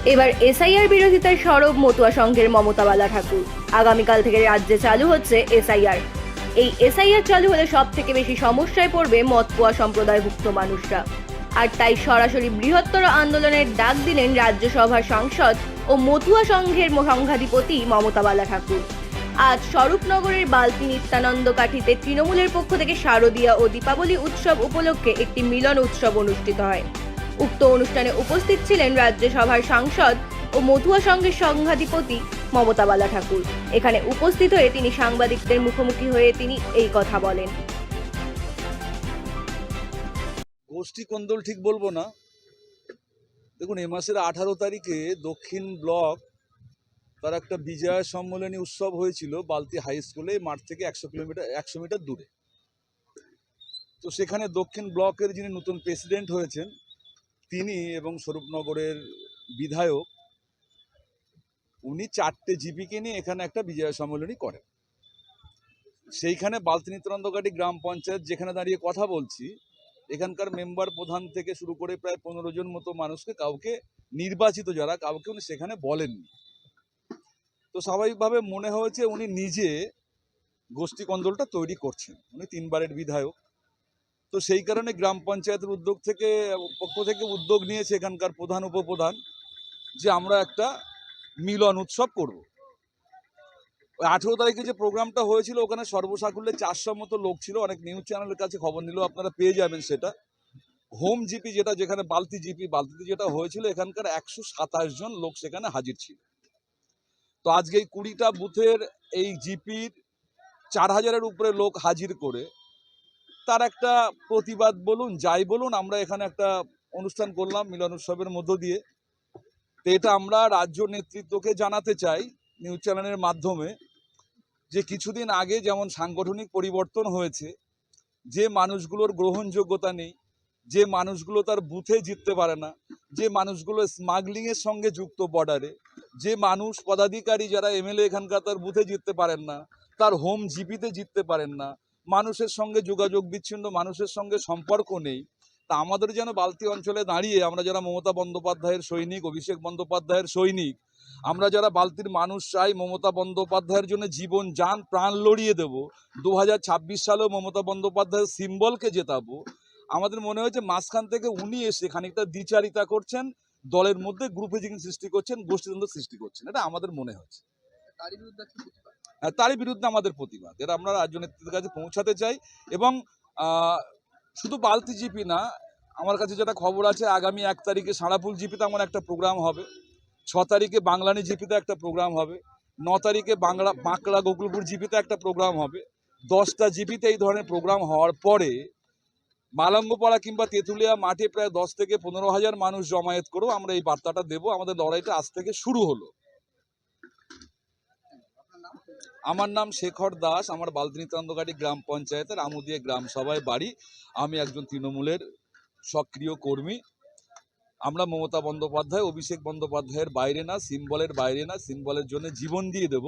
এবার এসআইআর বিরোধিতায় সরব মতুয়া সংঘের মমতা বালা ঠাকুর। আগামীকাল থেকে রাজ্যে চালু হচ্ছে এসআইআর। এই এসআইআর চালু হলে সব থেকে বেশি সমস্যায় পড়বে মতুয়া সম্প্রদায়ভুক্ত মানুষরা। আর তাই সরাসরি বৃহত্তর আন্দোলনের ডাক দিলেন রাজ্যসভার সাংসদ ও মতুয়া সংঘের সংঘাধিপতি মমতা বালা ঠাকুর। আজ স্বরূপনগরের বালতি নিত্যানন্দ কাঠিতে তৃণমূলের পক্ষ থেকে শারদীয়া ও দীপাবলি উৎসব উপলক্ষে একটি মিলন উৎসব অনুষ্ঠিত হয়। উক্ত অনুষ্ঠানে উপস্থিত ছিলেন রাজ্যসভার সাংসদ ও মতুয়া সংঘের সংঘাধিপতি মমতা বালা ঠাকুর। এখানে উপস্থিত হয়ে তিনি সাংবাদিকদের মুখোমুখি হয়ে তিনি এই কথা বলেন। গোষ্ঠী কোন্দল ঠিক বলবো না। দেখুন, এ মাসের 18 তারিখে দক্ষিণ ব্লক তার একটা বিজয় সম্মেলনী উৎসব হয়েছিল বালতি হাই স্কুলে, মাঠ থেকে 100 মিটার দূরে। তো সেখানে দক্ষিণ ব্লকের যিনি নতুন প্রেসিডেন্ট হয়েছেন তিনি এবং স্বরূপনগরের বিধায়ক উনি 4টে জিপিকে নিয়ে এখানে একটা বিজয় সম্মেলনী করেন। সেইখানে বালতি নিত্যানন্দকাটি গ্রাম পঞ্চায়েত যেখানে দাঁড়িয়ে কথা বলছি, এখানকার মেম্বার প্রধান থেকে শুরু করে প্রায় 15 জন মতো মানুষকে, কাউকে নির্বাচিত যারা, কাউকে উনি সেখানে বলেননি। তো স্বাভাবিকভাবে মনে হয়েছে উনি নিজে গোষ্ঠী কন্দলটা তৈরি করছেন। উনি 3বারের বিধায়ক। তো সেই কারণে গ্রাম পঞ্চায়েতের পক্ষ থেকে উদ্যোগ নিয়েছে এখানকার প্রধান উপপ্রধান যে আমরা একটা মিলন উৎসব করব। 18 তারিখে যে প্রোগ্রামটা হয়েছিল ওখানে সর্বসাকুল্যে 400 মতো লোক ছিল। অনেক নিউজ চ্যানেলের কাছে খবর নিলেও আপনারা পেয়ে যাবেন সেটা। হোম জিপি যেখানে বালতিতে যেটা হয়েছিল, এখানকার 127 জন লোক সেখানে হাজির ছিল। তো আজকে এই 20টা বুথের এই জিপির 4000-এর উপরে লোক হাজির করে তার একটা প্রতিবাদ বলুন, যাই বলুন, আমরা এখানে একটা অনুষ্ঠান করলাম মিলন উৎসবের মধ্য দিয়ে। তো এটা আমরা রাজ্য নেতৃত্বকে জানাতে চাই নিউজ চ্যানেলের মাধ্যমে যে কিছুদিন আগে যেমন সাংগঠনিক পরিবর্তন হয়েছে, যে মানুষগুলোর গ্রহণযোগ্যতা নেই, যে মানুষগুলো তার বুথে জিততে পারে না, যে মানুষগুলো স্মাগলিংয়ের সঙ্গে যুক্ত বর্ডারে, যে মানুষ পদাধিকারী যারা এমএলএ এখানকার তার বুথে জিততে পারেন না, তার হোম জিপিতে জিততে পারেন না, মানুষের সঙ্গে যোগাযোগ বিচ্ছিন্ন, মানুষের সঙ্গে সম্পর্ক নেই। তা আমাদের যেন বালতি অঞ্চলে দাঁড়িয়ে আমরা যারা মমতা বন্দ্যোপাধ্যায়ের সৈনিক, অভিষেক বন্দ্যোপাধ্যায়ের সৈনিক, আমরা যারা বালতির মানুষ চাই মমতা বন্দ্যোপাধ্যায়ের জন্য জীবন জান প্রাণ লড়িয়ে দেব, 2026 সালেও মমতা বন্দ্যোপাধ্যায়ের সিম্বলকে জেতাবো, আমাদের মনে হয়েছে মাঝখান থেকে উনি এসে খানিকটা দ্বিচারিতা করছেন, দলের মধ্যে গ্রুপিং সৃষ্টি করছেন, গোষ্ঠীদ্বন্দ্ব সৃষ্টি করছেন। এটা আমাদের মনে হচ্ছে। তারই বিরুদ্ধে আমাদের প্রতিবাদ, এটা আমরা রাজ্য নেতৃত্বের কাছে পৌঁছাতে চাই। এবং শুধু বালতি জিপি না, আমার কাছে যেটা খবর আছে আগামী 1 তারিখে সাঁড়াফুল জিপিতে আমার একটা প্রোগ্রাম হবে, 6 তারিখে বাংলানি জিপিতে একটা প্রোগ্রাম হবে, 9 তারিখে বাঁকড়া গোকুলপুর জিপিতে একটা প্রোগ্রাম হবে। 10টা জিপিতে এই ধরনের প্রোগ্রাম হওয়ার পরে মালঙ্গপাড়া কিংবা তেঁতুলিয়া মাঠে প্রায় 10 থেকে 15,000 মানুষ জমায়েত করেও আমরা এই বার্তাটা দেব। আমাদের লড়াইটা আজ থেকে শুরু হলো। আমার নাম শেখর দাস, আমার বালতি নিত্যানন্দকাটি গ্রাম পঞ্চায়েতের আমুদিয়া গ্রাম সভায় বাড়ি। আমি একজন তৃণমূলের সক্রিয় কর্মী। আমরা মমতা বন্দ্যোপাধ্যায়, অভিষেক বন্দ্যোপাধ্যায়ের বাইরে না, সিম্বলের বাইরে না, সিম্বলের জন্য জীবন দিয়ে দেব।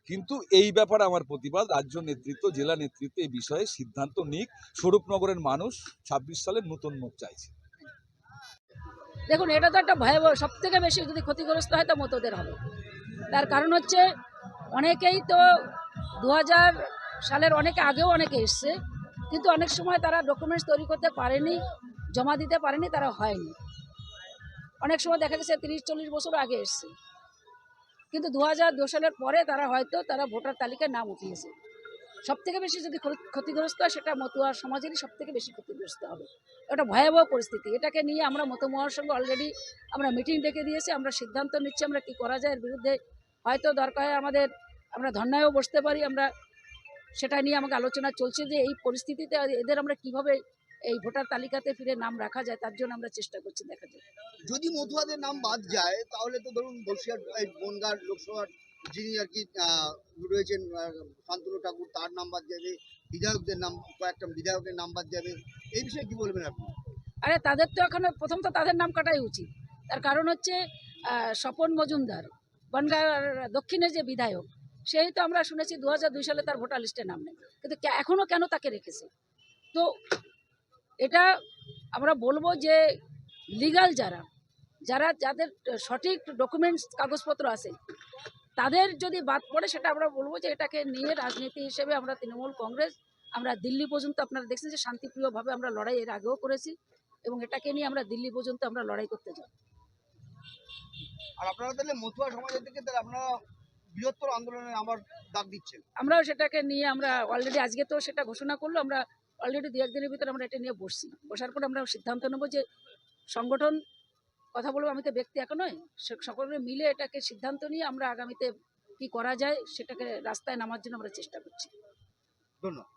কিন্তু এই ব্যাপারে আমার প্রতিবাদ, রাজ্য নেতৃত্ব, জেলা নেতৃত্ব এই বিষয়ে সিদ্ধান্ত নিক। স্বরূপনগরের মানুষ 26 সালের নতুন মুখ চাইছে। দেখুন, এটা তো একটা ভয়াবহ, সব থেকে বেশি যদি ক্ষতিগ্রস্ত হয় তা মতদের হবে। তার কারণ হচ্ছে অনেকেই তো 2000 সালের অনেকে আগেও অনেকে এসছে, কিন্তু অনেক সময় তারা ডকুমেন্টস তৈরি করতে পারেনি, জমা দিতে পারেনি, তারা হয়নি। অনেক সময় দেখা গেছে 30-40 বছর আগে এসছে, কিন্তু 2002 সালের পরে তারা হয়তো ভোটার তালিকায় নাম উঠিয়েছে। সব থেকে বেশি যদি ক্ষতিগ্রস্ত হয় সেটা মতুয়া সমাজেরই সব থেকে বেশি ক্ষতিগ্রস্ত হবে। এটা ভয়াবহ পরিস্থিতি। এটাকে নিয়ে আমরা মতুয়ার সঙ্গে অলরেডি আমরা মিটিং ডেকে দিয়েছি, আমরা সিদ্ধান্ত নিচ্ছি আমরা কি করা যায়। এর বিরুদ্ধে হয়তো দরকার হয় আমরা ধর্নায়ও বসতে পারি। আমরা সেটা নিয়ে আমাকে আলোচনা চলছে যে এই পরিস্থিতিতে এদের আমরা কিভাবে এই ভোটার তালিকাতে ফিরে নাম রাখা যায়, তার জন্য আমরা চেষ্টা করছি। দেখা যায় যদি মতুয়াদের নাম বাদ যায় তাহলে তো ধরুন বসিরহাট বনগাঁ লোকসভার যিনি আর কি রয়েছেন শান্তনু ঠাকুর, তার নাম বাদ যাবে, বিধায়কদের নাম, কয়েকটা বিধায়কের নাম বাদ যাবে। এই বিষয়ে কি বলবেন আপনি? আরে তাদের তো এখন প্রথম তো তাদের নাম কাটাই উচিত। তার কারণ হচ্ছে স্বপন মজুমদার বনগাঁর দক্ষিণের যে বিধায়ক, সেই তো আমরা শুনেছি 2002 সালে তার ভোটার লিস্টে নাম নেই, কিন্তু এখনও কেন তাকে রেখেছে? তো এটা আমরা বলবো যে লিগাল যাদের সঠিক ডকুমেন্টস কাগজপত্র আছে তাদের যদি বাদ পড়ে, সেটা আমরা বলবো যে এটাকে নিয়ে রাজনীতি হিসেবে আমরা তৃণমূল কংগ্রেস আমরা দিল্লি পর্যন্ত, আপনারা দেখছেন যে শান্তিপ্রিয়ভাবে আমরা লড়াই এর আগেও করেছি এবং এটাকে নিয়ে আমরা দিল্লি পর্যন্ত আমরা লড়াই করতে যাব। আর আপনারা তাহলে মতুয়া সমাজের থেকে তাহলে আপনারা বৃহত্তর আন্দোলনে আমার ডাক দিচ্ছেন। আমরাও সেটাকে নিয়ে আমরা অলরেডি আজকে তো সেটা ঘোষণা করলো, আমরা অলরেডি 2-1 দিনের ভিতরে আমরা এটা নিয়ে বসার পর আমরা সিদ্ধান্ত নেবো যে সংগঠন কথা বলবো, আমি তো ব্যক্তি একা নয়, সকলে মিলে এটাকে সিদ্ধান্ত নিয়ে আমরা আগামীতে কি করা যায় সেটাকে রাস্তায় নামার জন্য আমরা চেষ্টা করছি। ধন্যবাদ।